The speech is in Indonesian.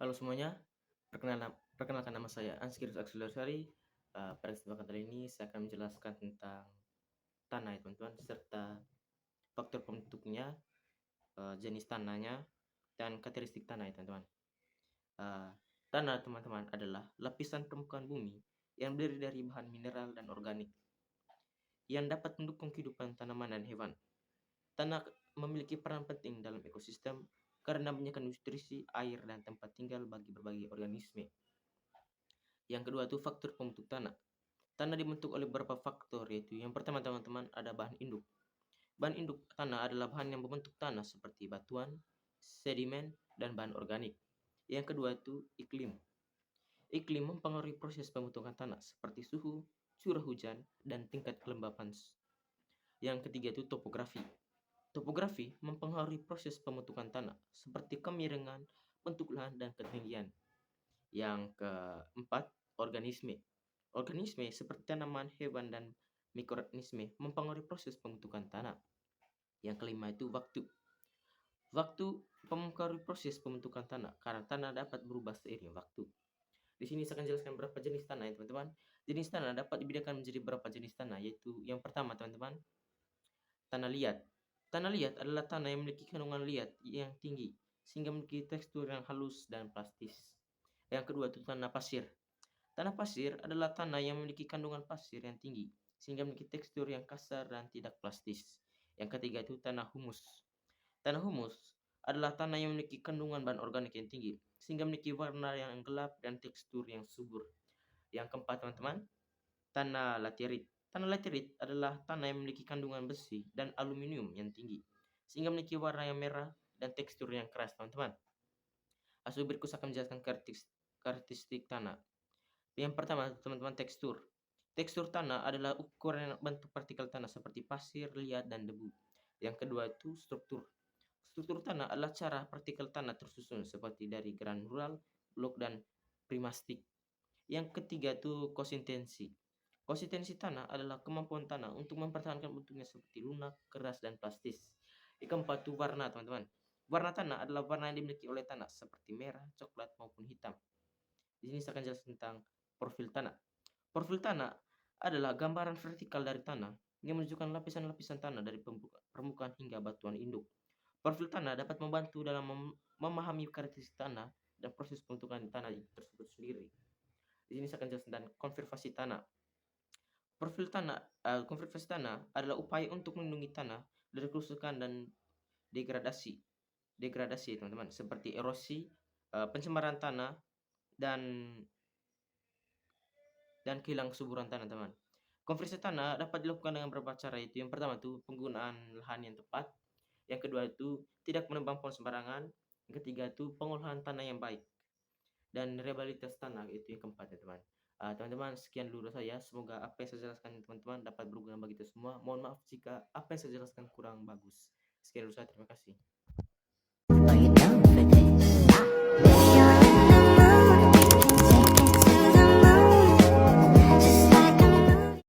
Halo semuanya, perkenalkan nama saya Anskirus Aksulasari. Pada kesempatan kali ini saya akan menjelaskan tentang tanah ya teman-teman, serta faktor pembentuknya, jenis tanahnya, dan karakteristik tanah ya teman-teman. Tanah teman-teman adalah lapisan permukaan bumi yang terdiri dari bahan mineral dan organik yang dapat mendukung kehidupan tanaman dan hewan. Tanah memiliki peran penting dalam ekosistem karena menyediakan nutrisi, air, dan tempat tinggal bagi berbagai organisme. Yang kedua itu faktor pembentuk tanah. Tanah dibentuk oleh beberapa faktor, yaitu yang pertama teman-teman ada bahan induk. Bahan induk tanah adalah bahan yang membentuk tanah seperti batuan, sedimen, dan bahan organik. Yang kedua itu iklim. Iklim mempengaruhi proses pembentukan tanah seperti suhu, curah hujan, dan tingkat kelembapan. Yang ketiga itu topografi. Topografi mempengaruhi proses pembentukan tanah seperti kemiringan, bentuk lahan, dan ketinggian. Yang keempat, organisme. Organisme seperti tanaman, hewan, dan mikroorganisme mempengaruhi proses pembentukan tanah. Yang kelima itu waktu. Waktu mempengaruhi proses pembentukan tanah karena tanah dapat berubah seiring waktu. Di sini saya akan jelaskan beberapa jenis tanah ya teman-teman. Jenis tanah dapat dibedakan menjadi beberapa jenis tanah, yaitu yang pertama teman-teman, tanah liat. Tanah liat adalah tanah yang memiliki kandungan liat yang tinggi sehingga memiliki tekstur yang halus dan plastis. Yang kedua itu tanah pasir. Tanah pasir adalah tanah yang memiliki kandungan pasir yang tinggi sehingga memiliki tekstur yang kasar dan tidak plastis. Yang ketiga itu tanah humus. Tanah humus adalah tanah yang memiliki kandungan bahan organik yang tinggi sehingga memiliki warna yang gelap dan tekstur yang subur. Yang keempat teman-teman, tanah laterit. Tanah laterit adalah tanah yang memiliki kandungan besi dan aluminium yang tinggi sehingga memiliki warna yang merah dan tekstur yang keras teman-teman. Hasil berikut akan menjelaskan karakteristik tanah. Yang pertama teman-teman, tekstur. Tekstur tanah adalah ukuran bentuk partikel tanah seperti pasir, liat, dan debu. Yang kedua itu struktur. Struktur tanah adalah cara partikel tanah tersusun seperti dari granular, blok, dan primastik. Yang ketiga itu konsistensi. Konsistensi tanah adalah kemampuan tanah untuk mempertahankan bentuknya seperti lunak, keras, dan plastis. Yang keempat itu warna teman-teman. Warna tanah adalah warna yang dimiliki oleh tanah seperti merah, coklat, maupun hitam. Di sini saya akan jelaskan tentang profil tanah. Profil tanah adalah gambaran vertikal dari tanah yang menunjukkan lapisan-lapisan tanah dari permukaan hingga batuan induk. Profil tanah dapat membantu dalam memahami karakteristik tanah dan proses pembentukan tanah tersebut sendiri. Di sini saya akan jelaskan tentang konservasi tanah. Konservasi tanah adalah upaya untuk melindungi tanah dari kerusakan dan degradasi teman-teman, seperti erosi, pencemaran tanah, dan kehilangan kesuburan tanah teman. Konversi tanah dapat dilakukan dengan beberapa cara, yaitu yang pertama itu penggunaan lahan yang tepat, yang kedua itu tidak menebang pohon sembarangan, yang ketiga itu pengolahan tanah yang baik, dan rehabilitasi tanah itu yang keempat ya teman. Teman-teman, sekian dulu saya. Semoga apa yang saya jelaskan teman-teman dapat berguna bagi kita semua. Mohon maaf jika apa yang saya jelaskan kurang bagus. Sekian dulu saya, terima kasih.